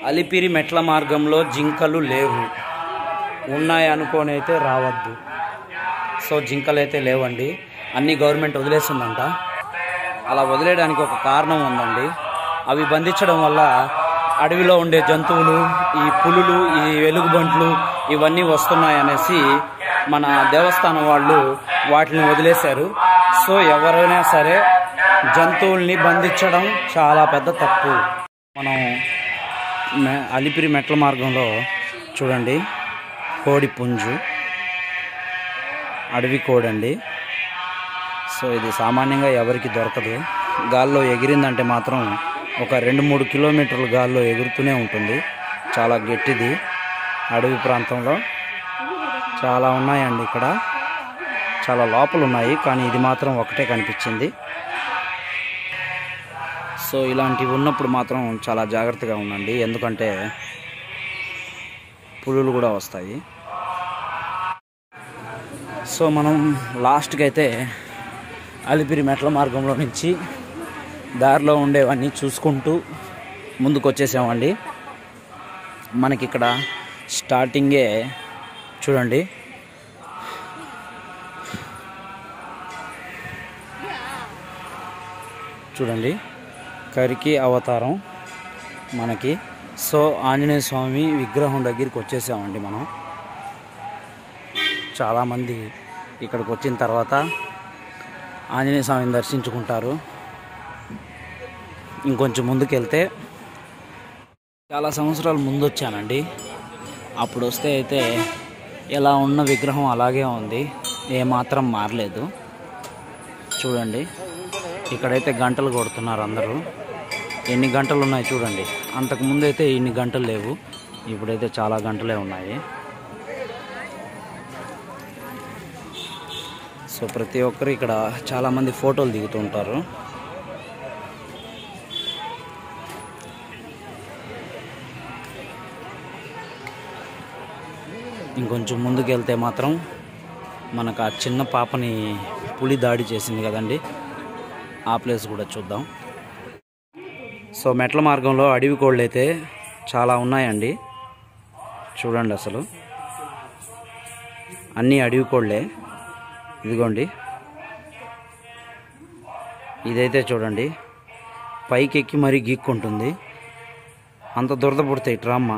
అలిపిరి మెట్ల మార్గంలో జింకలు లేవు, ఉన్నాయి అనుకొని అయితే రావద్దు. సో జింకలు అయితే లేవండి, అన్నీ గవర్నమెంట్ వదిలేస్తుందంట. అలా వదిలేయడానికి ఒక కారణం ఉందండి. అవి బంధించడం వల్ల అడవిలో ఉండే జంతువులు, ఈ పులులు, ఈ వెలుగుబంట్లు ఇవన్నీ వస్తున్నాయనేసి మన దేవస్థానం వాళ్ళు వాటిని వదిలేశారు. సో ఎవరైనా సరే జంతువుల్ని బంధించడం చాలా పెద్ద తప్పు. మనం అలిపిరి మెట్ల మార్గంలో చూడండి, కోడి పుంజు, అడవి కోడండి. సో ఇది సామాన్యంగా ఎవరికి దొరకదు. గాల్లో ఎగిరిందంటే మాత్రం ఒక 2-3 కిలోమీటర్లు గాల్లో ఎగురుతూనే ఉంటుంది. చాలా గట్టిది. అడవి ప్రాంతంలో చాలా ఉన్నాయండి. ఇక్కడ చాలా లోపలు ఉన్నాయి, కానీ ఇది మాత్రం ఒకటే కనిపించింది. సో ఇలాంటివి ఉన్నప్పుడు మాత్రం చాలా జాగ్రత్తగా ఉండండి, ఎందుకంటే పులులు కూడా వస్తాయి. సో మనం లాస్ట్కి అయితే అలిపిరి మెట్ల మార్గంలో నుంచి దారిలో ఉండేవన్నీ చూసుకుంటూ ముందుకు వచ్చేసామండి. మనకి ఇక్కడ స్టార్టింగే చూడండి, చూడండి కరికి అవతారం మనకి. సో ఆంజనేయ స్వామి విగ్రహం దగ్గరికి వచ్చేసామండి మనం. చాలామంది ఇక్కడికి వచ్చిన తర్వాత ఆంజనేయ స్వామిని దర్శించుకుంటారు. ఇంకొంచెం ముందుకు వెళ్తే, చాలా సంవత్సరాల ముందు వచ్చానండి. అప్పుడు వస్తే అయితే ఎలా ఉన్న విగ్రహం అలాగే ఉంది, ఏమాత్రం మారలేదు. చూడండి ఇక్కడైతే గంటలు కొడుతున్నారు అందరూ. ఎన్ని గంటలు ఉన్నాయి చూడండి. అంతకుముందు అయితే ఇన్ని గంటలు లేవు, ఇప్పుడైతే చాలా గంటలే ఉన్నాయి. సో ప్రతి ఒక్కరు ఇక్కడ చాలామంది ఫోటోలు దిగుతుంటారు. ఇంకొంచెం ముందుకు వెళ్తే మాత్రం మనకు ఆ చిన్న పాపని పులి దాడి చేసింది కదండి, ఆ ప్లేస్ కూడా చూద్దాం. సో మెట్ల మార్గంలో అడవి కోళ్ళు అయితే చాలా ఉన్నాయండి. చూడండి అసలు అన్నీ అడవి కోళ్ళే. ఇదిగోండి, ఇదైతే చూడండి పైకి ఎక్కి మరీ గీక్కుంటుంది. అంత దురద పుడితే ఇట్రామ్మ,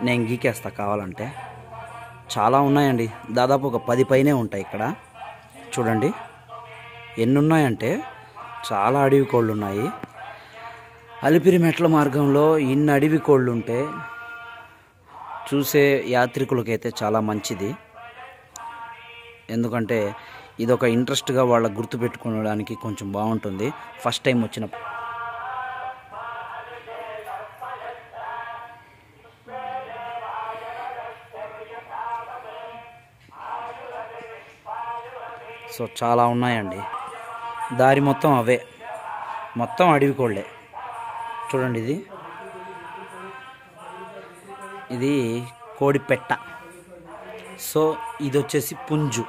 నేను గీకేస్తా కావాలంటే. చాలా ఉన్నాయండి, దాదాపు ఒక 10 పైనే ఉంటాయి ఇక్కడ. చూడండి ఎన్ని ఉన్నాయంటే చాలా అడవి కోళ్ళు ఉన్నాయి. అలిపిరి మెట్ల మార్గంలో ఇన్ని అడవి కోళ్ళు ఉంటే చూసే యాత్రికులకైతే చాలా మంచిది. ఎందుకంటే ఇదొక ఇంట్రెస్ట్గా వాళ్ళకు గుర్తుపెట్టుకోవడానికి కొంచెం బాగుంటుంది. ఫస్ట్ టైం వచ్చినప్పుడు సో చాలా ఉన్నాయండి. దారి మొత్తం అవే, మొత్తం అడవి కోళ్ళే. చూడండి ఇది కోడి పెట్ట. సో ఇది వచ్చేసి పుంజు.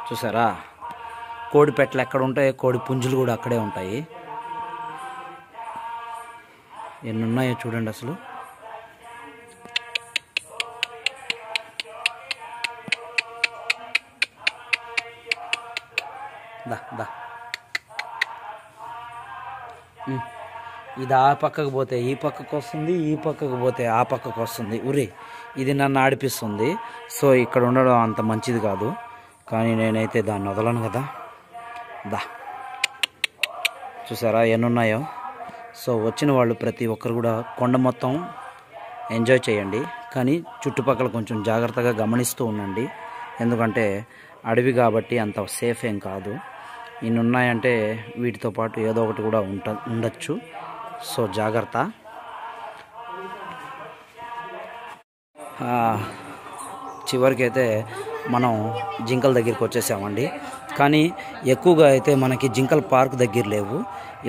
చూసారా, కోడి పెట్టలు ఎక్కడ ఉంటాయి, కోడి పుంజులు కూడా అక్కడే ఉంటాయి. ఎన్ని ఉన్నాయో చూడండి అసలు. దా ఇది ఆ పక్కకు పోతే ఈ పక్కకు వస్తుంది, ఈ పక్కకు పోతే ఆ పక్కకు వస్తుంది. ఉరి ఇది నన్ను ఆడిపిస్తుంది. సో ఇక్కడ ఉండడం అంత మంచిది కాదు, కానీ నేనైతే దాన్ని వదలను కదా. చూసారా ఎన్ని ఉన్నాయో. సో వచ్చిన వాళ్ళు ప్రతి ఒక్కరు కూడా కొండ మొత్తం ఎంజాయ్ చేయండి, కానీ చుట్టుపక్కల కొంచెం జాగ్రత్తగా గమనిస్తూ ఉండండి. ఎందుకంటే అడవి కాబట్టి అంత సేఫ్ ఏం కాదు. ఇన్ని ఉన్నాయంటే వీటితో పాటు ఏదో ఒకటి కూడా ఉండొచ్చు. సో జాగ్రత్త. చివరికైతే మనం జింకల దగ్గరికి వచ్చేసామండి. కానీ ఎక్కువగా అయితే మనకి జింకల పార్క్ దగ్గర లేవు,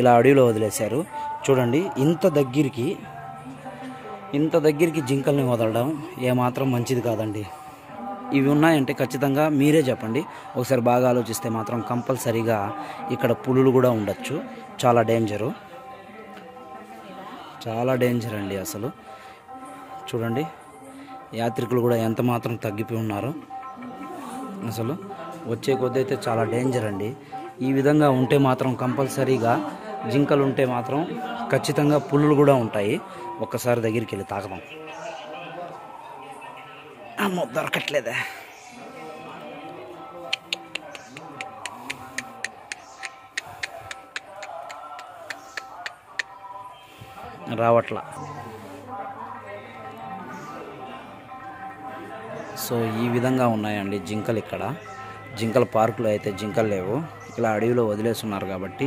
ఇలా అడవిలో వదిలేశారు. చూడండి ఇంత దగ్గరికి జింకల్ని వదలడం ఏమాత్రం మంచిది కాదండి. ఇవి ఉన్నాయంటే ఖచ్చితంగా మీరే చెప్పండి. ఒకసారి బాగా ఆలోచిస్తే మాత్రం కంపల్సరీగా ఇక్కడ పులులు కూడా ఉండొచ్చు, చాలా డేంజరు. చాలా డేంజర్ అండి. అసలు చూడండి యాత్రికులు కూడా ఎంత మాత్రం తగ్గిపోయి ఉన్నారు. అసలు వచ్చే కొద్ది అయితే చాలా డేంజర్ అండి. ఈ విధంగా ఉంటే మాత్రం కంపల్సరీగా జింకలు ఉంటే మాత్రం ఖచ్చితంగా పులులు కూడా ఉంటాయి. ఒక్కసారి దగ్గరికి వెళ్ళి తాకదాం. అమ్మో దొరకట్లేదా. రావట్లా. సో ఈ విధంగా ఉన్నాయండి జింకలు. ఇక్కడ జింకల పార్కులో అయితే జింకలు లేవు, ఇలా అడవిలో వదిలేస్తున్నారు కాబట్టి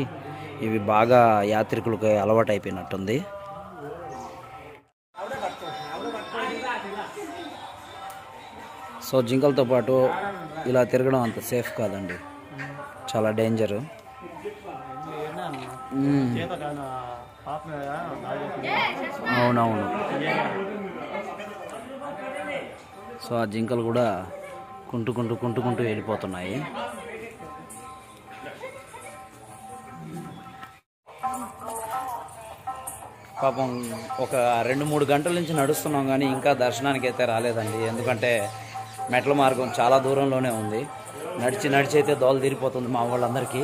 ఇవి బాగా యాత్రికులకు అలవాటు అయిపోయినట్టుంది. సో జింకలతో పాటు ఇలా తిరగడం అంత సేఫ్ కాదండి, చాలా డేంజరు. అవునవును. సో ఆ జింకలు కూడా కుంటుకుంటూ వెళ్ళిపోతున్నాయి. పాపం ఒక 2-3 గంటల నుంచి నడుస్తున్నాం కానీ ఇంకా దర్శనానికి అయితే రాలేదండి. ఎందుకంటే మెట్ల మార్గం చాలా దూరంలోనే ఉంది. నడిచి అయితే దోల తీరిపోతుంది మా వాళ్ళందరికీ.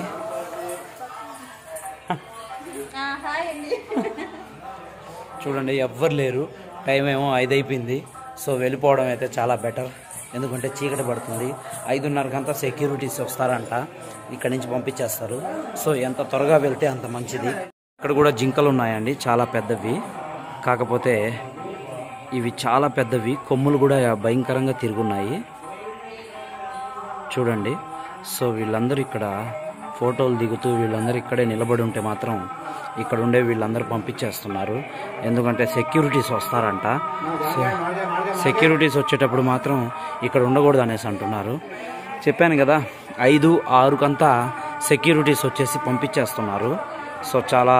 చూడండి ఎవ్వరు లేరు, టైం ఏమో 5 అయిపోయింది. సో వెళ్ళిపోవడం అయితే చాలా బెటర్, ఎందుకంటే చీకటి పడుతుంది. 5:30 సెక్యూరిటీస్ వస్తారంట, ఇక్కడి నుంచి పంపించేస్తారు. సో ఎంత త్వరగా వెళ్తే అంత మంచిది. ఇక్కడ కూడా జింకలు ఉన్నాయండి, చాలా పెద్దవి. కాకపోతే ఇవి చాలా పెద్దవి, కొమ్ములు కూడా భయంకరంగా తిరుగున్నాయి చూడండి. సో వీళ్ళందరూ ఇక్కడ ఫోటోలు దిగుతూ వీళ్ళందరూ ఇక్కడే నిలబడి ఉంటే మాత్రం ఇక్కడ ఉండే వీళ్ళందరూ పంపించేస్తున్నారు. ఎందుకంటే సెక్యూరిటీస్ వస్తారంట. సో సెక్యూరిటీస్ వచ్చేటప్పుడు మాత్రం ఇక్కడ ఉండకూడదు అనేసి అంటున్నారు. చెప్పాను కదా 5-6 సెక్యూరిటీస్ వచ్చేసి పంపించేస్తున్నారు. సో చాలా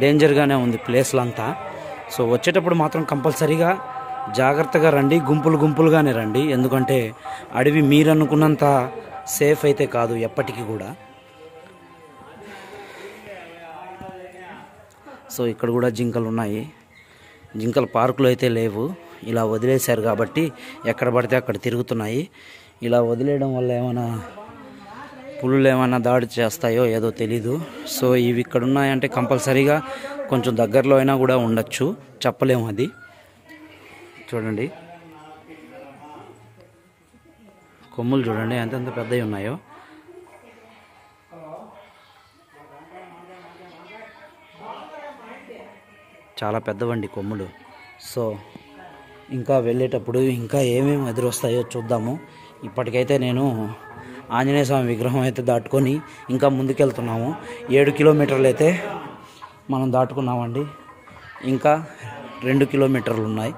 డేంజర్గానే ఉంది ప్లేస్లంతా. సో వచ్చేటప్పుడు మాత్రం కంపల్సరీగా జాగ్రత్తగా రండి, గుంపులుగానే రండి. ఎందుకంటే అడవి మీరు అనుకున్నంత సేఫ్ అయితే కాదు ఎప్పటికీ కూడా. సో ఇక్కడ కూడా జింకలు ఉన్నాయి. జింకల పార్కులు అయితే లేవు, ఇలా వదిలేశారు కాబట్టి ఎక్కడ పడితే అక్కడ తిరుగుతున్నాయి. ఇలా వదిలేయడం వల్ల ఏమైనా పులులు ఏమైనా దాడి చేస్తాయో ఏదో తెలీదు. సో ఇవి ఇక్కడ ఉన్నాయంటే కంపల్సరీగా కొంచెం దగ్గరలో అయినా కూడా ఉండొచ్చు, చెప్పలేము. అది చూడండి కొమ్ములు చూడండి ఎంతెంత పెద్దవి ఉన్నాయో. చాలా పెద్దవండి కొమ్ములు. సో ఇంకా వెళ్ళేటప్పుడు ఇంకా ఏమేమి ఎదురొస్తాయో చూద్దాము. ఇప్పటికైతే నేను ఆంజనేయ స్వామి విగ్రహం అయితే దాటుకొని ఇంకా ముందుకెళ్తున్నాము. 7 కిలోమీటర్లు అయితే మనం దాటుకున్నామండి, ఇంకా 2 కిలోమీటర్లు ఉన్నాయి.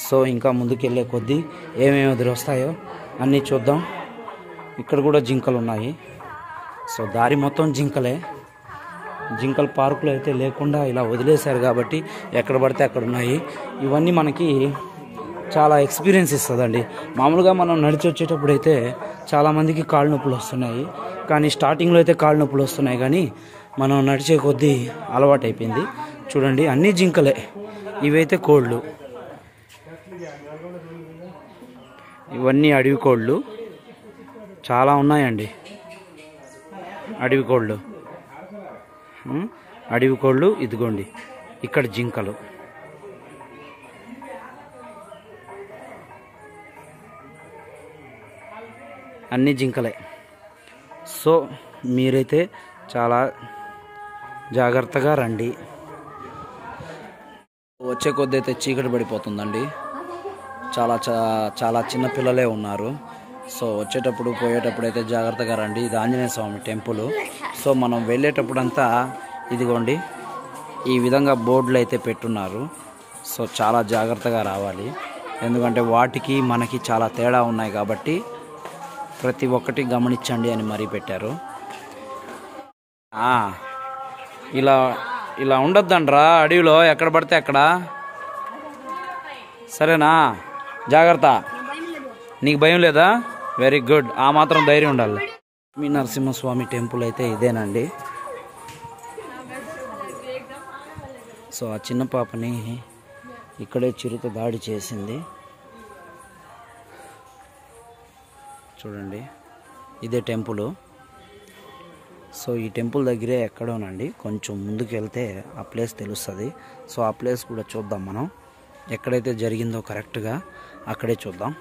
సో ఇంకా ముందుకెళ్ళే కొద్దీ ఏమేమి ఎదురొస్తాయో అన్నీ చూద్దాం. ఇక్కడ కూడా జింకలు ఉన్నాయి. సో దారి మొత్తం జింకలే. జింకల పార్కులు అయితే లేకుండా ఇలా వదిలేశారు కాబట్టి ఎక్కడ పడితే అక్కడ ఉన్నాయి. ఇవన్నీ మనకి చాలా ఎక్స్పీరియన్స్ ఇస్తుందండి. మామూలుగా మనం నడిచి వచ్చేటప్పుడు అయితే చాలామందికి కాళ్ళు నొప్పులు వస్తున్నాయి, కానీ స్టార్టింగ్లో అయితే కాళ్ళు నొప్పులు వస్తున్నాయి, కానీ మనం నడిచే కొద్దీ అలవాటు అయిపోయింది. చూడండి అన్నీ జింకలే, ఇవైతే కోళ్ళు, ఇవన్నీ అడవి కోళ్ళు చాలా ఉన్నాయండి. అడవి కోళ్ళు ఇదిగోండి, ఇక్కడ జింకలు. అన్ని జింకలే. సో మీరైతే చాలా జాగ్రత్తగా రండి. వచ్చే కొద్ది అయితే చీకటి పడిపోతుందండి. చాలా చిన్న పిల్లలే ఉన్నారు. సో వచ్చేటప్పుడు పోయేటప్పుడు అయితే జాగ్రత్తగా రండి. ఇది ఆంజనేయ స్వామి టెంపుల్. సో మనం వెళ్ళేటప్పుడంతా ఇదిగోండి ఈ విధంగా బోర్డులు అయితే పెట్టున్నారు. సో చాలా జాగ్రత్తగా రావాలి, ఎందుకంటే వాటికి మనకి చాలా తేడా ఉన్నాయి కాబట్టి ప్రతి ఒక్కటి గమనించండి అని మరీ పెట్టారు. ఇలా ఉండొద్దండ్రా అడవిలో, ఎక్కడ పడితే అక్కడ. సరేనా, జాగ్రత్త. నీకు భయం లేదా? వెరీ గుడ్, ఆ మాత్రం ధైర్యం ఉండాలి. మీ నరసింహస్వామి టెంపుల్ అయితే ఇదేనండి. సో ఆ చిన్న పాపని ఇక్కడే చిరుత దాడి చేసింది. చూడండి, ఇదే టెంపుల్. సో ఈ టెంపుల్ దగ్గరే ఎక్కడోనండి, కొంచెం ముందుకు వెళ్తే ఆ ప్లేస్ తెలుస్తుంది. సో ఆ ప్లేస్ కూడా చూద్దాం మనం. ఎక్కడైతే జరిగిందో కరెక్ట్గా అక్కడే చూద్దాం.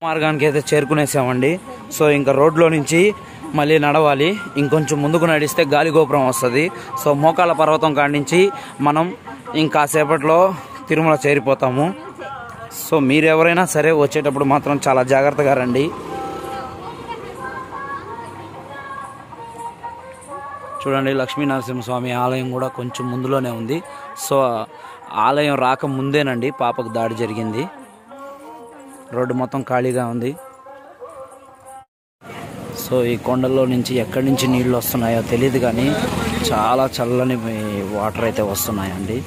మార్గానికి అయితే చేరుకునేసామండి. సో ఇంకా రోడ్లో నుంచి మళ్ళీ నడవాలి. ఇంకొంచెం ముందుకు నడిస్తే గాలిగోపురం వస్తుంది. సో మోకాళ్ళ పర్వతం కాడి నుంచి మనం ఇంకాసేపట్లో తిరుమల చేరిపోతాము. సో మీరు ఎవరైనా సరే వచ్చేటప్పుడు మాత్రం చాలా జాగ్రత్తగా రండి. చూడండి, లక్ష్మీనరసింహస్వామి ఆలయం కూడా కొంచెం ముందులోనే ఉంది. సో ఆలయం రాక ముందేనండి పాపకు దాడి జరిగింది. రోడ్డు మొత్తం ఖాళీగా ఉంది. సో ఈ కొండల్లో నుంచి ఎక్కడి నుంచి నీళ్ళు వస్తున్నాయో తెలియదు, కానీ చాలా చల్లని వాటర్ అయితే వస్తున్నాయండి.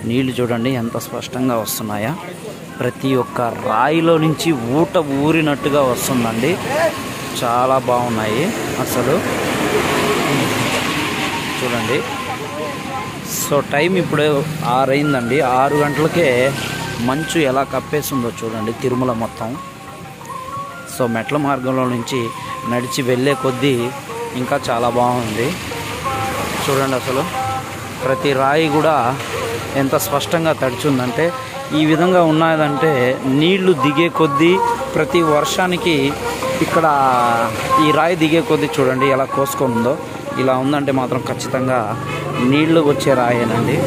నీళ్లు చూడండి ఎంత స్పష్టంగా వస్తున్నాయా. ప్రతి ఒక్క రాయిలో నుంచి ఊరినట్టుగా వస్తుందండి. చాలా బాగున్నాయి అసలు. చూడండి, సో టైం ఇప్పుడు 6 అయిందండి. 6 గంటలకే మంచు ఎలా కప్పేస్తుందో చూడండి తిరుమల మొత్తం. సో మెట్ల మార్గంలో నుంచి నడిచి వెళ్ళే కొద్దీ ఇంకా చాలా బాగుంది. చూడండి అసలు ప్రతి రాయి కూడా ఎంత స్పష్టంగా తడిచుందంటే, ఈ విధంగా ఉన్నదంటే నీళ్లు దిగే కొద్దీ ప్రతి వర్షానికి ఇక్కడ ఈ రాయి దిగే కొద్దీ చూడండి ఎలా కోసుకొని ఉందో. ఇలా ఉందంటే మాత్రం ఖచ్చితంగా నీళ్లు వచ్చే రాయేనండి.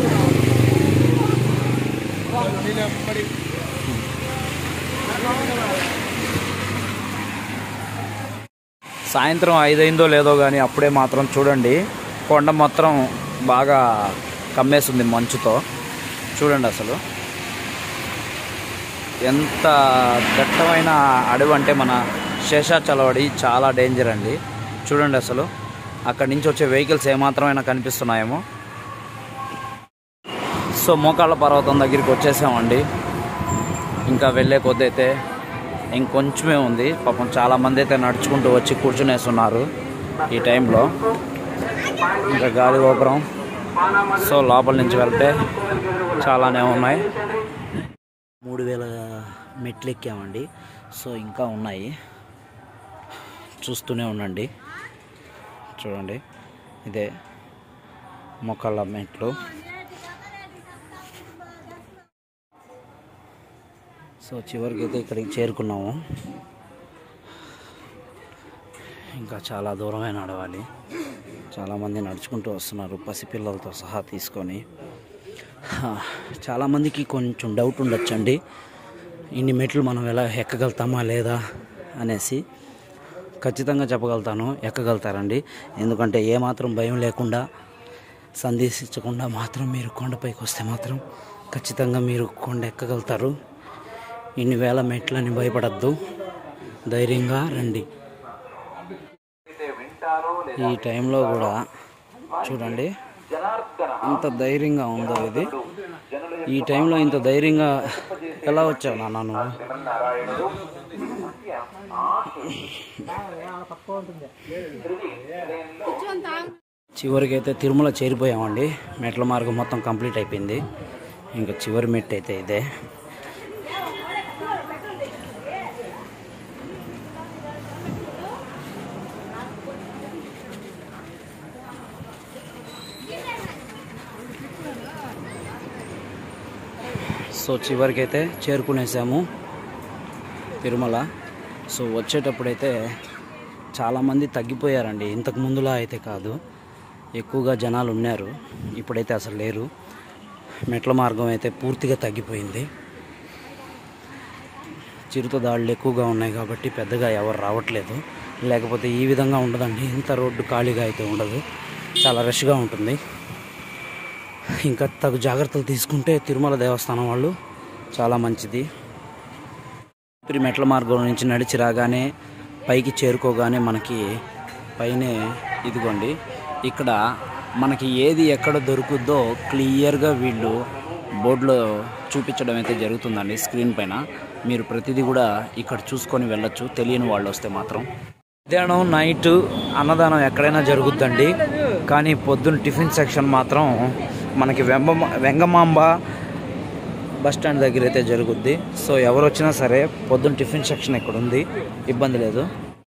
సాయంత్రం 5 అయిందో లేదో కానీ అప్పుడే మాత్రం చూడండి కొండ మొత్తం బాగా కమ్మేస్తుంది మంచుతో. చూడండి అసలు ఎంత దట్టమైన అడవి అంటే మన శేషాచలవడి చాలా డేంజర్ అండి. చూడండి అసలు అక్కడి నుంచి వచ్చే వెహికల్స్ ఏమాత్రమైనా కనిపిస్తున్నాయేమో. సో మోకాళ్ళ పర్వతం దగ్గరికి వచ్చేసామండి. ఇంకా వెళ్ళే కొద్ది అయితే ఇంకొంచెమే ఉంది. పాపం చాలామంది అయితే నడుచుకుంటూ వచ్చి కూర్చునేస్తున్నారు ఈ టైంలో. ఇంకా గాలిగోపురం సో లోపల నుంచి వెళ్తే చాలానే ఉన్నాయి. 3000 మెట్లు ఎక్కామండి. సో ఇంకా ఉన్నాయి, చూస్తూనే ఉండండి. చూడండి ఇదే మొక్కల మెట్లు. సో చివరికి అయితే ఇక్కడికి చేరుకున్నాము. ఇంకా చాలా దూరమే నడవాలి. చాలామంది నడుచుకుంటూ వస్తున్నారు పసిపిల్లలతో సహా తీసుకొని. చాలామందికి కొంచెం డౌట్ ఉండొచ్చండి, ఇన్ని మెట్లు మనం ఎలా ఎక్కగలుగుతామా లేదా అనేసి. ఖచ్చితంగా చెప్పగలుగుతాను, ఎక్కగలుగుతారండి. ఎందుకంటే ఏమాత్రం భయం లేకుండా సందేశించకుండా మాత్రం మీరు కొండపైకి వస్తే మాత్రం ఖచ్చితంగా మీరు కొండ ఎక్కగలుగుతారు. ఇన్ని వేల మెట్లని భయపడద్దు, ధైర్యంగా రండి. ఈ టైంలో కూడా చూడండి ఎంత ధైర్యంగా ఉందో ఇది. ఈ టైంలో ఇంత ధైర్యంగా ఎలా వచ్చావు నాన్న నువ్వు? చివరికైతే తిరుమల చేరిపోయామండి. మెట్ల మార్గం మొత్తం కంప్లీట్ అయిపోయింది. ఇంకా చివరి మెట్టు అయితే ఇదే. సో చివరికైతే చేరుకునేసాము తిరుమల. సో వచ్చేటప్పుడైతే చాలామంది తగ్గిపోయారండి. ఇంతకు ముందులా అయితే కాదు, ఎక్కువగా జనాలు ఉన్నారు. ఇప్పుడైతే అసలు లేరు. మెట్ల మార్గం అయితే పూర్తిగా తగ్గిపోయింది. చిరుత దాడులు ఎక్కువగా ఉన్నాయి కాబట్టి పెద్దగా ఎవరు రావట్లేదు. లేకపోతే ఈ విధంగా ఉండదండి, ఇంత రోడ్డు ఖాళీగా అయితే ఉండదు, చాలా రష్గా ఉంటుంది. ఇంకా తగు జాగ్రత్తలు తీసుకుంటే తిరుమల దేవస్థానం వాళ్ళు చాలా మంచిది. మెట్ల మార్గం నుంచి నడిచి రాగానే పైకి చేరుకోగానే మనకి పైనే ఇదిగోండి ఇక్కడ మనకి ఏది ఎక్కడ దొరుకుద్దో క్లియర్గా వీళ్ళు బోర్డులో చూపించడం అయితే జరుగుతుందండి. స్క్రీన్ పైన మీరు ప్రతిదీ కూడా ఇక్కడ చూసుకొని వెళ్ళొచ్చు, తెలియని వాళ్ళు వస్తే మాత్రం. మధ్యాహ్నం నైట్ అన్నదానం ఎక్కడైనా జరుగుద్దండి, కానీ పొద్దున్న టిఫిన్ సెక్షన్ మాత్రం మనకి వెంగమాంబ బస్ స్టాండ్ దగ్గర అయితే జరుగుద్ది. సో ఎవరు వచ్చినా సరే పొద్దున్న టిఫిన్ సెక్షన్ ఇక్కడ ఉంది, ఇబ్బంది లేదు.